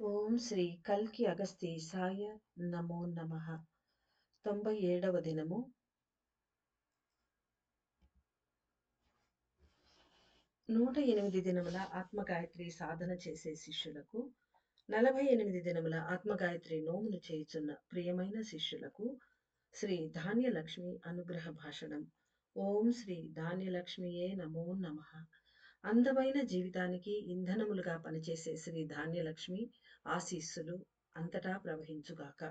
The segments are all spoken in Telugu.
ఓం శ్రీ కల్కి అగస్తీసాయ నమో నమః. 97వ దినము. 108 దినముల ఆత్మగాయత్రి సాధన చేసే శిష్యులకు, 48 దినముల ఆత్మగాయత్రి నోములు చేయుచున్న ప్రియమైన శిష్యులకు శ్రీ ధాన్యలక్ష్మి అనుగ్రహ భాషణం. ఓం శ్రీ ధాన్యలక్ష్మియే నమో నమః. అందమైన జీవితానికి ఇంధనములుగా పనిచేసే శ్రీ ధాన్యలక్ష్మి ఆశీస్సులు అంతటా ప్రవహించుగాక.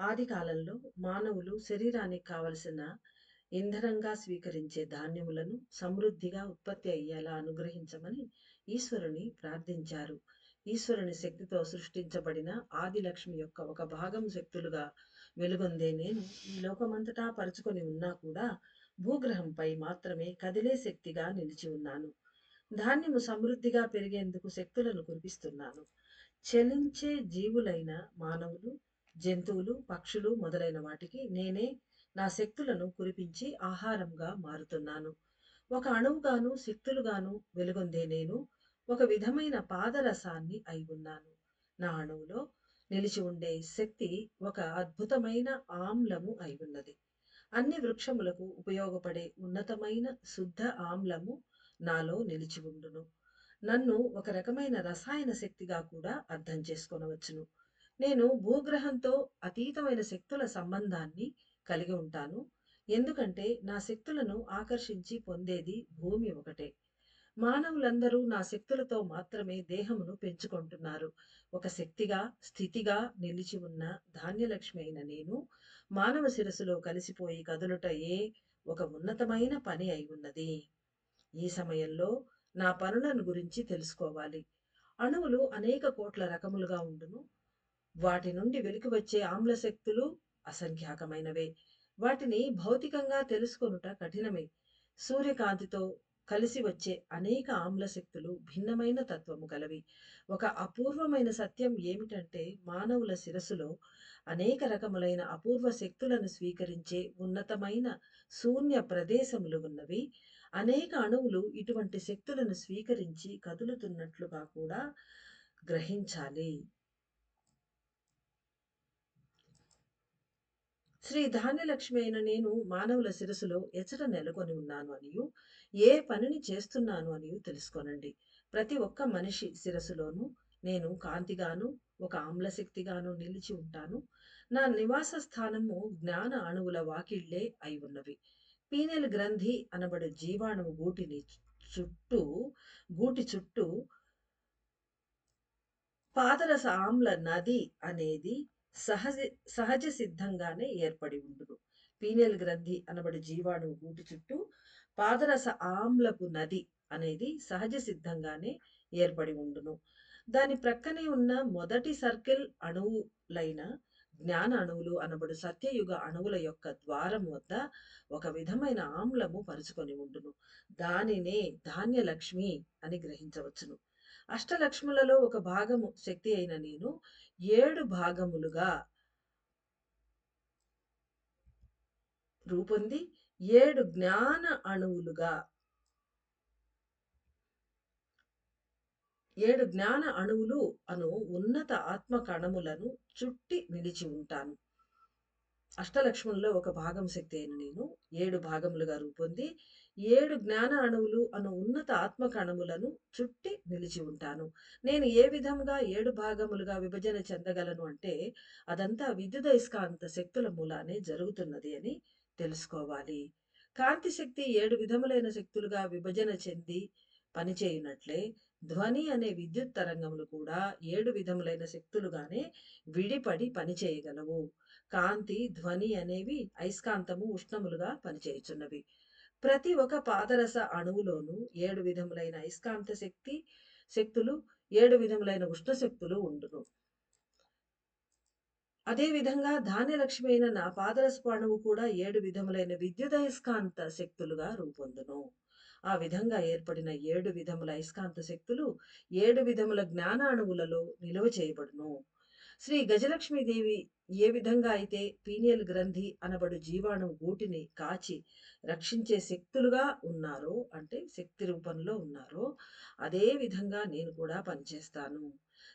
ఆది కాలంలో మానవులు శరీరానికి కావలసిన ఇంధనంగా స్వీకరించే ధాన్యములను సమృద్ధిగా ఉత్పత్తి అయ్యేలా అనుగ్రహించమని ఈశ్వరుని ప్రార్థించారు. ఈశ్వరుని శక్తితో సృష్టించబడిన ఆదిలక్ష్మి యొక్క ఒక భాగం శక్తులుగా వెలుగొందే నేను ఈ లోకమంతటా పరుచుకొని ఉన్నా కూడా భూగ్రహంపై మాత్రమే కదిలే శక్తిగా నిలిచి ఉన్నాను. ధాన్యము సమృద్ధిగా పెరిగేందుకు శక్తులను కురిపిస్తున్నాను. చలించే జీవులైన మానవులు, జంతువులు, పక్షులు మొదలైన వాటికి నేనే నా శక్తులను కురిపించి ఆహారంగా మారుతున్నాను. ఒక అణువుగాను శక్తులుగాను వెలుగొందే నేను ఒక విధమైన పాదరసాన్ని అయి ఉన్నాను. నా అణువులో నిలిచి ఉండే శక్తి ఒక అద్భుతమైన ఆమ్లము అయి ఉన్నది. అన్ని వృక్షములకు ఉపయోగపడే ఉన్నతమైన శుద్ధ ఆమ్లము నాలో నిలిచి ఉండును. నన్ను ఒక రకమైన రసాయన శక్తిగా కూడా అర్థం చేసుకొనవచ్చును. నేను భూగ్రహంతో అతీతమైన శక్తుల సంబంధాన్ని కలిగి ఉంటాను. ఎందుకంటే నా శక్తులను ఆకర్షించి పొందేది భూమి ఒకటే. మానవులందరూ నా శక్తులతో మాత్రమే దేహమును పెంచుకుంటున్నారు. ఒక శక్తిగా, స్థితిగా నిలిచి ఉన్న ధాన్యలక్ష్మి అయిన నేను మానవ శిరస్సులో కలిసిపోయి కదులుటయే ఒక ఉన్నతమైన పని అయి ఉన్నది. ఈ సమయంలో నా పనులను గురించి తెలుసుకోవాలి. అణువులు అనేక కోట్ల రకములుగా ఉండును. వాటి నుండి వెలికి వచ్చే ఆమ్లశక్తులు అసంఖ్యాకమైనవే. వాటిని భౌతికంగా తెలుసుకొనుట కఠినమే. సూర్యకాంతితో కలిసి వచ్చే అనేక ఆమ్లశక్తులు భిన్నమైన తత్వము గలవి. ఒక అపూర్వమైన సత్యం ఏమిటంటే మానవుల శిరస్సులో అనేక రకములైన అపూర్వ శక్తులను స్వీకరించే ఉన్నతమైన శూన్య ప్రదేశములు ఉన్నవి. అనేక అణువులు ఇటువంటి శక్తులను స్వీకరించి కదులుతున్నట్లుగా కూడా గ్రహించాలి. శ్రీ ధాన్యలక్ష్మి అయిన నేను మానవుల శిరస్సులో ఎచ్చట నెలకొని ఉన్నాను అనియు, ఏ పనిని చేస్తున్నాను అనియు తెలుసుకోనండి. ప్రతి ఒక్క మనిషి శిరస్సులోనూ నేను కాంతిగాను, ఒక ఆమ్లశక్తిగాను నిలిచి ఉంటాను. నా నివాస స్థానము జ్ఞాన అణువుల వాకిళ్లే అయి ఉన్నవి. పీనెల్ గ్రంథి అనబడు జీవాణువు గూటి చుట్టూ పాదరస ఆమ్ల నది అనేది సహజ సహజ సిద్ధంగానే ఏర్పడి ఉండును. పీనియల్ గ్రంథి అనబడి జీవాణువు గూటి చుట్టూ పాదరస ఆమ్లపు నది అనేది సహజ సిద్ధంగానే ఏర్పడి ఉండును. దాని ప్రక్కనే ఉన్న మొదటి సర్కిల్ అణువులైన జ్ఞాన అణువులు అనబడు సత్యయుగ అణువుల యొక్క ద్వారం వద్ద ఒక విధమైన ఆమ్లము పరుచుకొని ఉండును. దానినే ధాన్యలక్ష్మి అని గ్రహించవచ్చును. అష్టలక్ష్ములలో ఒక భాగము శక్తి అయిన నేను 7 భాగములుగా రూపొంది 7 జ్ఞాన అణువులుగా 7 జ్ఞాన అణువులు అను ఉన్నత ఆత్మ కణములను చుట్టి నిలిచి ఉంటాను. అష్టలక్ష్ములలో ఒక భాగం శక్తి అయిన నేను 7 భాగములుగా రూపొంది 7 జ్ఞాన అణువులు అను ఉన్నత ఆత్మ కణములను చుట్టి నిలిచి ఉంటాను. నేను ఏ విధంగా 7 భాగములుగా విభజన చెందగలను అంటే అదంతా విద్యుదయస్కాంత శక్తుల మూలానే జరుగుతున్నది అని తెలుసుకోవాలి. కాంతి శక్తి 7 విధములైన శక్తులుగా విభజన చెంది పనిచేయునట్లే ధ్వని అనే విద్యుత్ తరంగములు కూడా 7 విధములైన శక్తులుగానే విడిపడి పనిచేయగలవు. కాంతి, ధ్వని అనేవి అయస్కాంతము, ఉష్ణములుగా పనిచేయుచున్నవి. ప్రతి ఒక్క పాదరస అణువులోనూ 7 విధములైన అయస్కాంత శక్తులు, 7 విధములైన ఉష్ణ శక్తులు ఉండును. అదే విధంగా ధాన్యలక్ష్మి అయిన నా పాదరసపు అణువు కూడా 7 విధములైన విద్యుదయస్కాంత శక్తులుగా రూపొందును. ఆ విధంగా ఏర్పడిన 7 విధముల అయస్కాంత శక్తులు 7 విధముల జ్ఞాన అణువులలో నిలువ చేయబడును. శ్రీ గజలక్ష్మీదేవి ఏ విధంగా అయితే పీనియల్ గ్రంథి అనబడు జీవాణు గూటిని కాచి రక్షించే శక్తులుగా ఉన్నారో, అంటే శక్తి రూపంలో ఉన్నారో, అదే విధంగా నేను కూడా పనిచేస్తాను.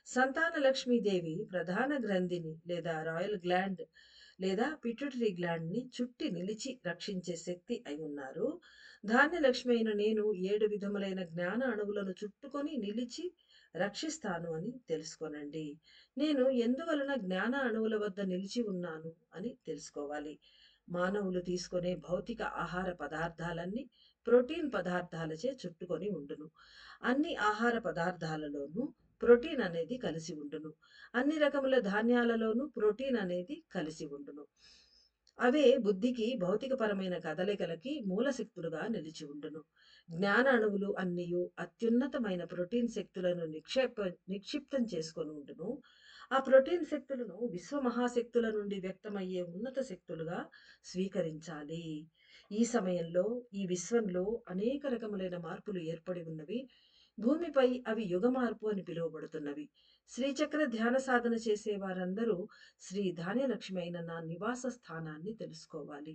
సంతాన లక్ష్మీదేవి ప్రధాన గ్రంథిని లేదా రాయల్ గ్లాండ్ లేదా పిట్యూటరీ గ్లాండ్‌ని చుట్టి నిలిచి రక్షించే శక్తి అయియున్నారు. ధాన్యలక్ష్మి అయిన నేను 7 విధములైన జ్ఞాన అణువులను చుట్టుకొని నిలిచి రక్షిస్తాను అని తెలుసుకోనండి. నేను ఎందువలన జ్ఞాన అణువుల వద్ద నిలిచి ఉన్నాను అని తెలుసుకోవాలి. మానవులు తీసుకునే భౌతిక ఆహార పదార్థాలన్నీ ప్రోటీన్ పదార్థాలచే చుట్టుకొని ఉండును. అన్ని ఆహార పదార్థాలలోనూ ప్రోటీన్ అనేది కలిసి ఉండును. అన్ని రకముల ధాన్యాలలోనూ ప్రోటీన్ అనేది కలిసి ఉండును. అవే బుద్ధికి భౌతికపరమైన కదలికలకి మూల శక్తులుగా నిలిచి ఉండును. జ్ఞాన అణువులు అన్నియు అత్యున్నతమైన ప్రోటీన్ శక్తులను నిక్షిప్తం చేసుకొని ఉండును. ఆ ప్రోటీన్ శక్తులను విశ్వ మహాశక్తుల నుండి వ్యక్తమయ్యే ఉన్నత శక్తులుగా స్వీకరించాలి. ఈ సమయంలో ఈ విశ్వంలో అనేక రకములైన మార్పులు ఏర్పడి ఉన్నవి. భూమిపై అవి యుగ మార్పు అని పిలువబడుతున్నవి. శ్రీచక్ర ధ్యాన సాధన చేసే వారందరూ శ్రీ ధాన్యలక్ష్మి అయిన నా నివాస స్థానాన్ని తెలుసుకోవాలి.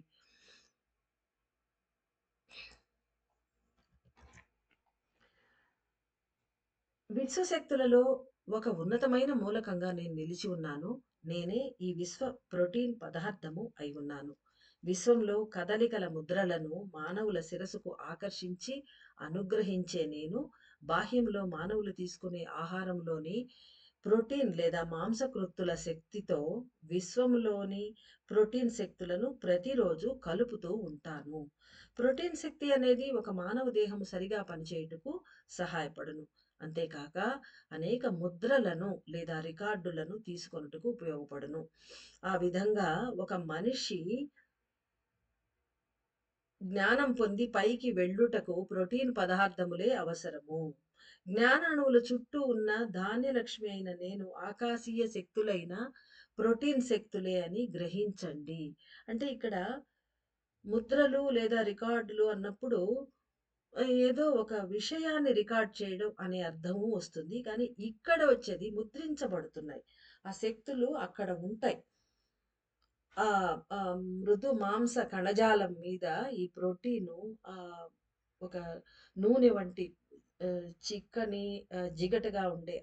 విశ్వశక్తులలో ఒక ఉన్నతమైన మూలకంగా నేను నిలిచి ఉన్నాను. నేనే ఈ విశ్వ ప్రోటీన్ పదార్థము అయి ఉన్నాను. విశ్వంలో కదలికల ముద్రలను మానవుల శిరసుకు ఆకర్షించి అనుగ్రహించే నేను బాహ్యంలో మానవులు తీసుకునే ఆహారంలోని ప్రోటీన్ లేదా మాంసకృత్తుల శక్తితో విశ్వంలోని ప్రోటీన్ శక్తులను ప్రతిరోజు కలుపుతూ ఉంటాను. ప్రోటీన్ శక్తి అనేది ఒక మానవ దేహం సరిగా పనిచేయుటకు సహాయపడును. అంతేకాక అనేక ముద్రలను లేదా రికార్డులను తీసుకొనుటకు ఉపయోగపడును. ఆ విధంగా ఒక మనిషి జ్ఞానం పొంది పైకి వెళ్ళుటకు ప్రోటీన్ పదార్థములే అవసరము. జ్ఞానాణువుల చుట్టూ ఉన్న ధాన్యలక్ష్మి అయిన నేను ఆకాశీయ శక్తులైన ప్రోటీన్ శక్తులే అని గ్రహించండి. అంటే ఇక్కడ ముద్రలు లేదా రికార్డులు అన్నప్పుడు ఏదో ఒక విషయాన్ని రికార్డ్ చేయడం అనే అర్థము వస్తుంది. కానీ ఇక్కడ వచ్చేది ముద్రించబడుతున్నాయి. ఆ శక్తులు అక్కడ ఉంటాయి. మృదు మాంస కణజాలం మీద ఈ ప్రోటీను ఒక నూనె వంటి చిక్కని జిగటగా ఉండే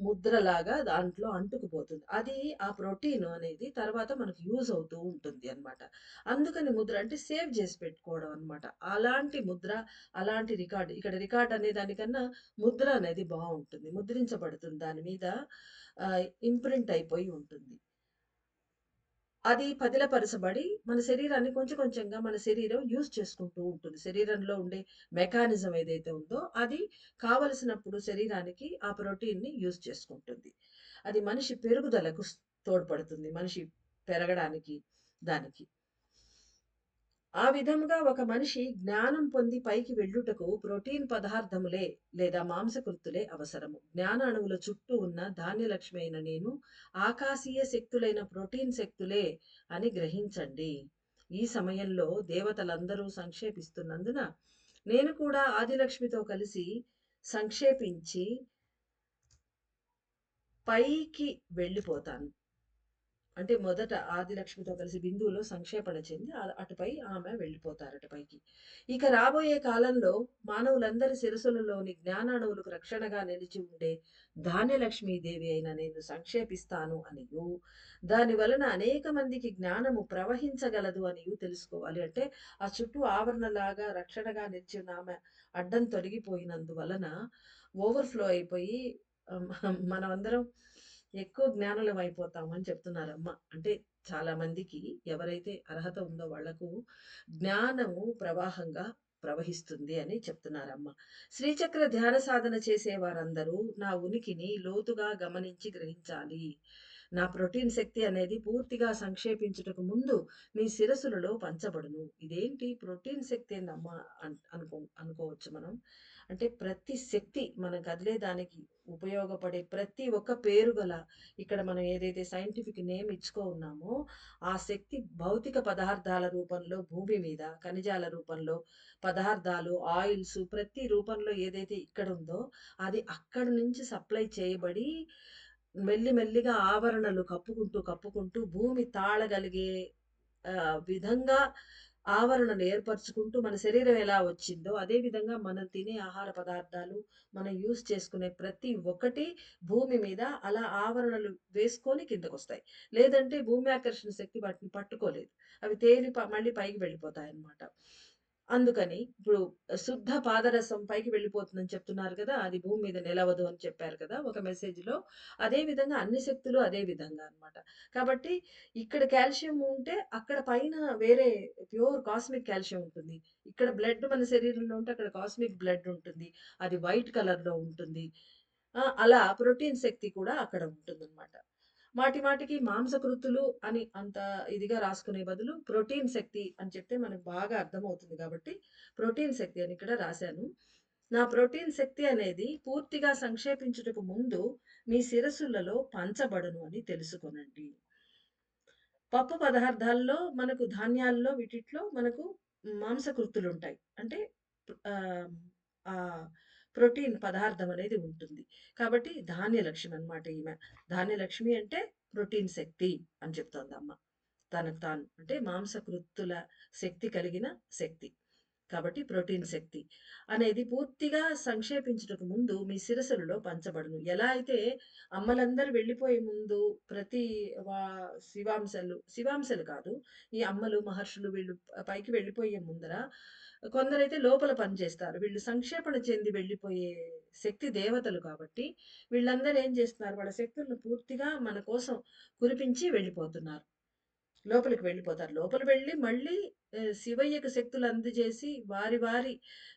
ముద్రలాగా దాంట్లో అంటుకుపోతుంది. అది ఆ ప్రోటీన్ అనేది తర్వాత మనకు యూజ్ అవుతూ ఉంటుంది అన్నమాట. అందుకని ముద్ర అంటే సేవ్ చేసి పెట్టుకోవడం అన్నమాట. అలాంటి ముద్ర, అలాంటి రికార్డ్ ఇక్కడ రికార్డ్ అనే దానికన్నా ముద్ర అనేది బావుంటుంది. ముద్రించబడుతుంది. దాని మీద ఇంప్రింట్ అయిపోయి ఉంటుంది. అది పదిలపరచబడి మన శరీరాన్ని కొంచెం కొంచెంగా మన శరీరం యూజ్ చేసుకుంటూ ఉంటుంది. శరీరంలో ఉండే మెకానిజం ఏదైతే ఉందో అది కావలసినప్పుడు శరీరానికి ఆ ప్రోటీన్‌ని యూజ్ చేసుకుంటుంది. అది మనిషి పెరుగుదలకు తోడ్పడుతుంది. మనిషి పెరగడానికి దానికి. ఆ విధముగా ఒక మనిషి జ్ఞానం పొంది పైకి వెళ్ళుటకు ప్రోటీన్ పదార్థములే లేదా మాంసకృత్తులే అవసరము. జ్ఞాన అణువుల చుట్టూ ఉన్న ధాన్యలక్ష్మి అయిన నేను ఆకాశీయ శక్తులైన ప్రోటీన్ శక్తులే అని గ్రహించండి. ఈ సమయంలో దేవతలందరూ సంక్షేపిస్తున్నందున నేను కూడా ఆదిలక్ష్మితో కలిసి సంక్షేపించి పైకి వెళ్ళిపోతాను. అంటే మొదట ఆదిలక్ష్మితో కలిసి బిందువులో సంక్షేపణ చెంది అటుపై ఆమె వెళ్ళిపోతారట పైకి. ఇక రాబోయే కాలంలో మానవులందరి శిరస్సులలోని జ్ఞానాణువులకు రక్షణగా నిలిచి ఉండే ధాన్యలక్ష్మీదేవి అయిన నేను సంక్షేపిస్తాను అనియు, దాని వలన అనేక మందికి జ్ఞానము ప్రవహించగలదు అనియు తెలుసుకోవాలి. అంటే ఆ చుట్టూ ఆవరణలాగా రక్షణగా నిలిచి ఉన్న ఆమె అడ్డం తొలగిపోయినందువలన ఓవర్‌ఫ్లో అయిపోయి మనమందరం ఎక్కువ జ్ఞానులం అయిపోతామని చెప్తున్నారమ్మ. అంటే చాలా మందికి ఎవరైతే అర్హత ఉందో వాళ్ళకు జ్ఞానము ప్రవాహంగా ప్రవహిస్తుంది అని చెప్తున్నారమ్మ. శ్రీచక్ర ధ్యాన సాధన చేసే వారందరూ నా ఉనికిని లోతుగా గమనించి గ్రహించాలి. నా ప్రోటీన్ శక్తి అనేది పూర్తిగా సంక్షేపించుటకు ముందు మీ శిరస్సులలో పంచబడును. ఇదేంటి ప్రోటీన్ శక్తి ఏందమ్మా అనుకోవచ్చు మనం. అంటే ప్రతి శక్తి మనం కదిలేదానికి ఉపయోగపడే ప్రతి ఒక్క పేరు గల ఇక్కడ మనం ఏదైతే సైంటిఫిక్ నేమ్ ఇచ్చుకో ఉన్నామో, ఆ శక్తి భౌతిక పదార్థాల రూపంలో భూమి మీద, ఖనిజాల రూపంలో, పదార్థాలు, ఆయిల్స్ ప్రతి రూపంలో ఏదైతే ఇక్కడ ఉందో, అది అక్కడి నుంచి సప్లై చేయబడి మెల్లిమెల్లిగా ఆవరణలు కప్పుకుంటూ భూమి తాళగలిగే విధంగా ఆవరణలు ఏర్పరుచుకుంటూ మన శరీరం ఎలా వచ్చిందో, అదే విధంగా మనం తినే ఆహార పదార్థాలు, మనం యూజ్ చేసుకునే ప్రతి ఒక్కటి భూమి మీద అలా ఆవరణలు వేసుకొని కిందకొస్తాయి. లేదంటే భూమి ఆకర్షణ శక్తి వాటిని పట్టుకోలేదు. అవి తేలి మళ్ళీ పైకి వెళ్ళిపోతాయన్నమాట. అందుకని ఇప్పుడు శుద్ధ పాదరసం పైకి వెళ్ళిపోతుందని చెప్తున్నారు కదా! అది భూమి మీద నిలవదు అని చెప్పారు కదా! ఒక మెసేజ్‌లో. అదే విధంగా అన్ని శక్తులు అదే విధంగా అన్నమాట. కాబట్టి ఇక్కడ కాల్షియం ఉంటే అక్కడ పైన వేరే ప్యూర్ కాస్మిక్ కాల్షియం ఉంటుంది. ఇక్కడ బ్లడ్ మన శరీరంలో ఉంటే అక్కడ కాస్మిక్ బ్లడ్ ఉంటుంది. అది వైట్ కలర్‌లో ఉంటుంది. అలా ప్రోటీన్ శక్తి కూడా అక్కడ ఉంటుందన్నమాట. మాటి మాటికి మాంసకృత్తులు అని అంత ఇదిగా రాసుకునే బదులు ప్రోటీన్ శక్తి అని చెప్తే మనకు బాగా అర్థమవుతుంది కాబట్టి ప్రోటీన్ శక్తి అని ఇక్కడ రాశాను. నా ప్రోటీన్ శక్తి అనేది పూర్తిగా సంక్షేపించుటకు ముందు మీ శిరస్సులలో పంచబడును అని తెలుసుకొనండి. పప్పు పదార్థాల్లో మనకు ధాన్యాల్లో వీటిట్లో మనకు మాంసకృత్తులుంటాయి. అంటే ఆహ్, ఆహ్, ప్రోటీన్ పదార్థం అనేది ఉంటుంది. కాబట్టి ధాన్యలక్ష్మి అన్నమాట ఈమె. ధాన్యలక్ష్మి అంటే ప్రోటీన్ శక్తి అని చెప్తోందమ్మ. తనకు తాను. అంటే మాంసకృత్తుల శక్తి కలిగిన శక్తి. కాబట్టి ప్రోటీన్ శక్తి అనేది పూర్తిగా సంక్షేపించుటకు ముందు మీ శిరస్సులలో పంచబడును. ఎలా అయితే అమ్మలందరూ వెళ్ళిపోయే ముందు ప్రతి వా శివాంశలు కాదు. ఈ అమ్మలు, మహర్షులు వీళ్ళు పైకి వెళ్ళిపోయే ముందర కొందరైతే లోపల పనిచేస్తారు. వీళ్ళు సంక్షేపణ చెంది వెళ్ళిపోయే శక్తి దేవతలు కాబట్టి వీళ్ళందరూ ఏం చేస్తున్నారు? వాళ్ళ శక్తులను పూర్తిగా మన కోసం కురిపించి వెళ్ళిపోతున్నారు. లోపలికి వెళ్ళిపోతారు. లోపల వెళ్ళి మళ్ళీ శివయ్యకి శక్తులు అందజేసి వారి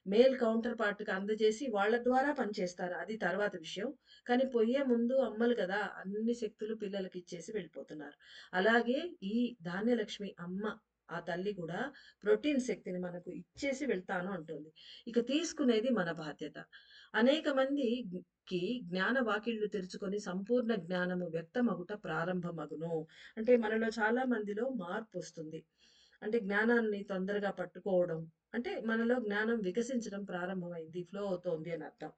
మేల్ కౌంటర్ పార్ట్‌కి అందజేసి వాళ్ళ ద్వారా పనిచేస్తారు. అది తర్వాత విషయం. కానీ పొయ్యే ముందు అమ్మలు కదా! అన్ని శక్తులు పిల్లలకిచ్చేసి వెళ్ళిపోతున్నారు. అలాగే ఈ ధాన్యలక్ష్మి అమ్మ ఆ తల్లి కూడా ప్రోటీన్ శక్తిని మనకు ఇచ్చేసి వెళ్తాను అంటుంది. ఇక తీసుకునేది మన బాధ్యత. అనేక మందికి జ్ఞాన వాకిళ్లు తెరుచుకొని సంపూర్ణ జ్ఞానము వ్యక్తమగుట ప్రారంభమగును. అంటే మనలో చాలా మందిలో మార్పొస్తుంది. అంటే జ్ఞానాన్ని తొందరగా పట్టుకోవడం. అంటే మనలో జ్ఞానం వికసించడం ప్రారంభమైంది. ఫ్లో అవుతోంది అని అర్థం.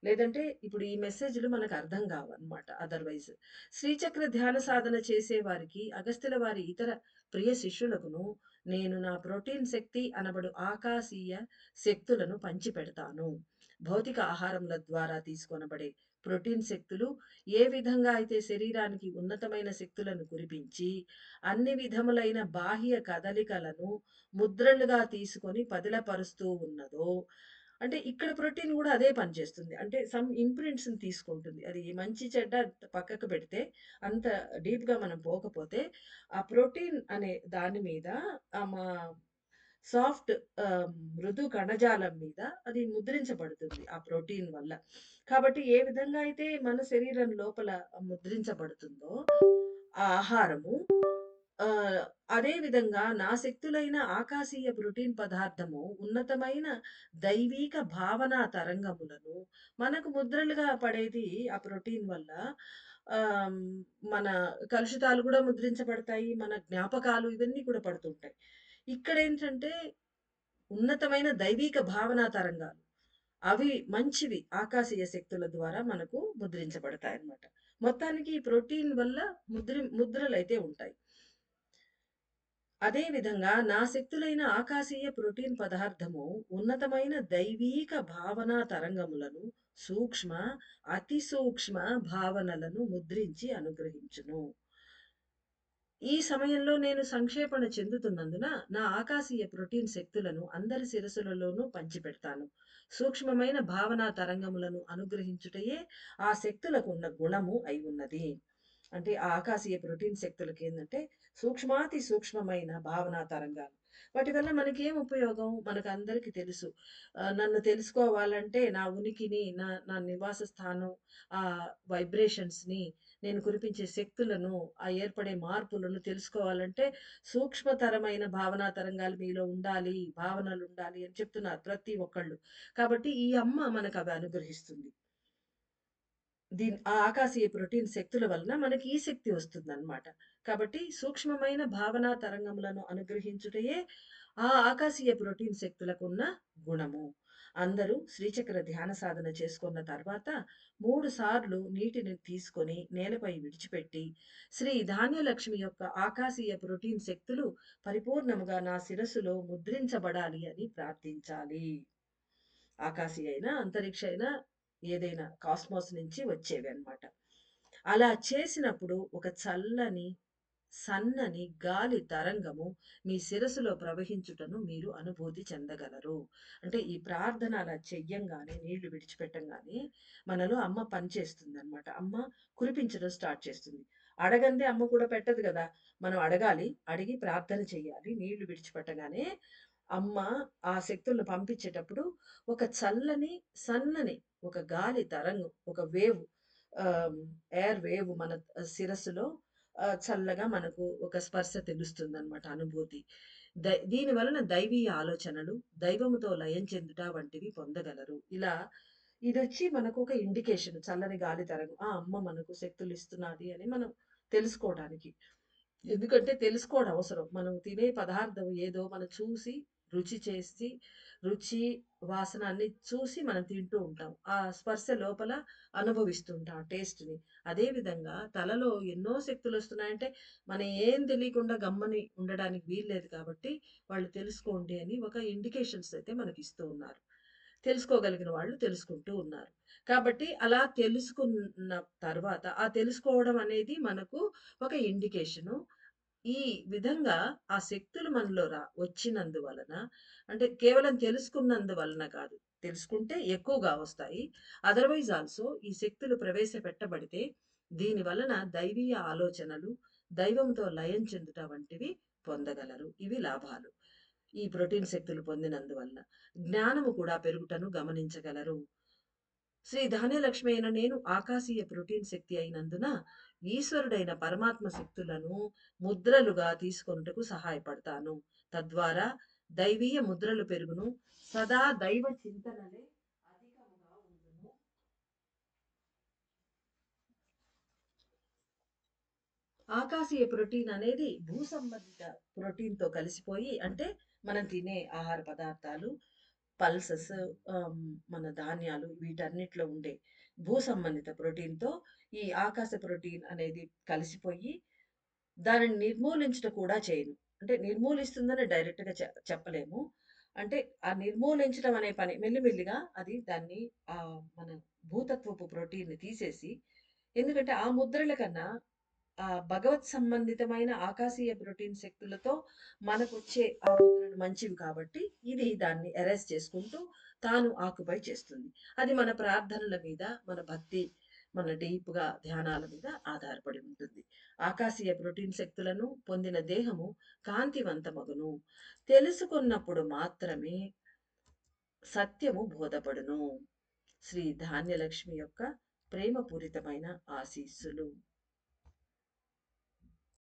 లేదంటే ఇప్పుడు ఈ మెసేజ్‌లు మనకు అర్థం కావన్నమాట అదర్‌వైస్. శ్రీచక్ర ధ్యాన సాధన చేసే వారికి అగస్త్యుల వారి ఇతర ప్రియ శిష్యులకును నేను నా ప్రోటీన్ శక్తి అనబడు ఆకాశీయ శక్తులను పంచిపెడతాను. భౌతిక ఆహారముల ద్వారా తీసుకొనబడే ప్రోటీన్ శక్తులు ఏ విధంగా అయితే శరీరానికి ఉన్నతమైన శక్తులను కురిపించి, అన్ని విధములైన బాహ్య కదలికలను ముద్రలుగా తీసుకొని పదిలపరుస్తూ ఉన్నదో, అంటే ఇక్కడ ప్రోటీన్ గూడా అదే పని చేస్తుంది. అంటే సమ్ ఇంప్రింట్స్‌ని తీసుకుంటుంది. అది మంచి చెడ్డ పక్కకు పెడితే, అంత డీప్‌గా మనం పోకపోతే, ఆ ప్రోటీన్ అనే దాని మీద మా సాఫ్ట్ మృదు కణజాలం మీద అది ముద్రించబడుతుంది ఆ ప్రోటీన్ వల్ల. కాబట్టి ఏ విధంగా అయితే మన శరీరం లోపల ముద్రించబడుతుందో ఆ ఆహారము ఆహ్, అదే విధంగా నా శక్తులైన ఆకాశీయ ప్రోటీన్ పదార్థము ఉన్నతమైన దైవీక భావనా తరంగములను మనకు ముద్రలుగా పడేది ఆ ప్రోటీన్ వల్ల. ఆహ్, మన కలుషితాలు కూడా ముద్రించబడతాయి. మన జ్ఞాపకాలు ఇవన్నీ కూడా పడుతుంటాయి. ఇక్కడేంటంటే ఉన్నతమైన దైవీక భావనా తరంగాలు. అవి మంచివి ఆకాశీయ శక్తుల ద్వారా మనకు ముద్రించబడతాయన్నమాట. మొత్తానికి ఈ ప్రోటీన్ వల్ల ముద్రలైతే ఉంటాయి. అదే విధంగా నా శక్తులైన ఆకాశీయ ప్రోటీన్ పదార్థము ఉన్నతమైన దైవీక భావనా తరంగములను సూక్ష్మ, అతి సూక్ష్మ భావనలను ముద్రించి అనుగ్రహించును. ఈ సమయంలో నేను సంక్షేపణ చెందుతున్నందున నా ఆకాశీయ ప్రోటీన్ శక్తులను అందరి శిరస్సులలోనూ పంచిపెడతాను. సూక్ష్మమైన భావనా తరంగములను అనుగ్రహించుటయే ఆ శక్తులకు ఉన్న గుణము అయి ఉన్నది. అంటే ఆ ఆకాశీయ ప్రోటీన్ శక్తులకేందంటే సూక్ష్మాతి సూక్ష్మమైన భావనా తరంగాలు. వాటి వల్ల మనకేం ఉపయోగం? మనకందరికీ తెలుసు. నన్ను తెలుసుకోవాలంటే నా ఉనికిని, నా నా నివాస స్థానం, వైబ్రేషన్స్‌ని, నేను కురిపించే శక్తులను, ఆ ఏర్పడే మార్పులను తెలుసుకోవాలంటే సూక్ష్మతరమైన భావనా తరంగాలు మీలో ఉండాలి, భావనలుండాలి అని చెప్తున్నారు ప్రతి ఒక్కళ్ళు. కాబట్టి ఈ అమ్మ మనకవి అనుగ్రహిస్తుంది. ఆ ఆకాశీయ ప్రోటీన్ శక్తుల వలన మనకి ఈ శక్తి వస్తుందన్నమాట. కాబట్టి సూక్ష్మమైన భావనా తరంగములను అనుగ్రహించుటయే ఆ ఆకాశీయ ప్రోటీన్ శక్తులకున్న గుణము. అందరూ శ్రీచక్ర ధ్యాన సాధన చేసుకున్న తర్వాత 3 సార్లు నీటిని తీసుకొని నేలపై విడిచిపెట్టి, శ్రీ ధాన్యలక్ష్మి యొక్క ఆకాశీయ ప్రోటీన్ శక్తులు పరిపూర్ణముగా నా శిరస్సులో ముద్రించబడాలి అని ప్రార్థించాలి. ఆకాశీయ అయినా, అంతరిక్ష అయినా, ఏదైనా కాస్మోస్ నుంచి వచ్చేవి అన్నమాట. అలా చేసినప్పుడు ఒక చల్లని, సన్నని గాలి తరంగము మీ శిరస్సులో ప్రవహించుటను మీరు అనుభూతి చెందగలరు. అంటే ఈ ప్రార్థన అలా చెయ్యంగానే, నీళ్లు విడిచిపెట్టంగానే మనలో అమ్మ పనిచేస్తుందనమాట. అమ్మ కురిపించడం స్టార్ట్ చేస్తుంది. అడగందే అమ్మ కూడా పెట్టదు గదా! మనం అడగాలి. అడిగి ప్రార్థన చెయ్యాలి. నీళ్లు విడిచిపెట్టగానే అమ్మ ఆ శక్తులను పంపించేటప్పుడు ఒక చల్లని, సన్నని ఒక గాలి తరంగం, ఒక వేవ్ ఆహ్, ఎయిర్ వేవ్ మన శిరస్సులో చల్లగా మనకు ఒక స్పర్శ తెలుస్తుందనమాట అనుభూతి. దీని వలన దైవీయ ఆలోచనలు, దైవముతో లయం చెందుట వంటివి పొందగలరు. ఇలా ఇదొచ్చి మనకొక ఇండికేషన్ చల్లని గాలి తరంగం. ఆ! అమ్మ మనకు శక్తులిస్తున్నాది అని మనం తెలుసుకోవడానికి. ఎందుకంటే తెలుసుకోవడం అవసరం. మనం తినే పదార్థం ఏదో మనం చూసి, రుచి చేసి, రుచి, వాసన అన్నీ చూసి మనం తింటూ ఉంటాం. ఆ స్పర్శ లోపల అనుభవిస్తూ ఉంటాం ఆ టేస్ట్‌ని. అదే విధంగా తలలో ఎన్నో శక్తులొస్తున్నాయంటే, మనం ఏం తెలియకుండా గమ్ముని ఉండడానికి వీల్లేదు కాబట్టి, వాళ్ళు తెలుసుకోండి అని ఒక ఇండికేషన్స్ అయితే మనకిస్తూ ఉన్నారు. తెలుసుకోగలిగిన వాళ్ళు తెలుసుకుంటూ ఉన్నారు. కాబట్టి అలా తెలుసుకున్న తర్వాత, ఆ తెలుసుకోవడం అనేది మనకు ఒక ఇండికేషను. ఈ విధంగా ఆ శక్తులు మనలో వచ్చినందువలన అంటే కేవలం తెలుసుకున్నందువలన కాదు. తెలుసుకుంటే ఎక్కువగా వస్తాయి. అదర్‌వైజ్ ఆల్సో ఈ శక్తులు ప్రవేశపెట్టబడితే దీని వలన దైవీయ ఆలోచనలు, దైవంతో లయం చెందుట వంటివి పొందగలరు. ఇవి లాభాలు. ఈ ప్రోటీన్ శక్తులు పొందినందువలన. జ్ఞానము కూడా పెరుగుటను గమనించగలరు. శ్రీ ధాన్యలక్ష్మి అయిన నేను ఆకాశీయ ప్రోటీన్ శక్తి అయినందున ఈశ్వరుడైన పరమాత్మ శక్తులను ముద్రలుగా తీసుకొనుటకు సహాయపడతాను. తద్వారా దైవీయ ముద్రలు పెరుగును. సదా దైవ చింతనలే అధికముగా ఉండును. ఆకాశీయ ప్రోటీన్ అనేది భూ సంబంధిత ప్రోటీన్‌తో కలిసిపోయి అంటే మనం తినే ఆహార పదార్థాలు, పల్సెస్ మన ధాన్యాలు వీటన్నిటిలో ఉండే భూ సంబంధిత ప్రోటీన్‌తో ఈ ఆకాశ ప్రోటీన్ అనేది కలిసిపోయి దానిని నిర్మూలించుట కూడా చేయను. అంటే నిర్మూలిస్తుందని డైరెక్ట్‌గా చెప్పలేము. అంటే ఆ నిర్మూలించడం అనే పని మెల్లిమెల్లిగా అది దాన్ని మన భూతత్వపు ప్రోటీన్‌ని తీసేసి ఎందుకంటే ఆ ముద్రల కన్నా భగవత్ సంబంధితమైన ఆకాశీయ ప్రోటీన్ శక్తులతో మనకొచ్చే ఆ ముద్రలు మంచివి కాబట్టి ఇది దాన్ని ఎరేజ్ చేసుకుంటూ తాను ఆక్యుపై చేస్తుంది. అది మన ప్రార్థనల మీద, మన భక్తి, మన డీప్‌గా ధ్యానాల మీద ఆధారపడి ఉంటుంది. ఆకాశీయ ప్రోటీన్ శక్తులను పొందిన దేహము కాంతివంతమగును. తెలుసుకున్నప్పుడు మాత్రమే సత్యము బోధపడును. శ్రీ ధాన్యలక్ష్మి యొక్క ప్రేమపూరితమైన ఆశీస్సులు.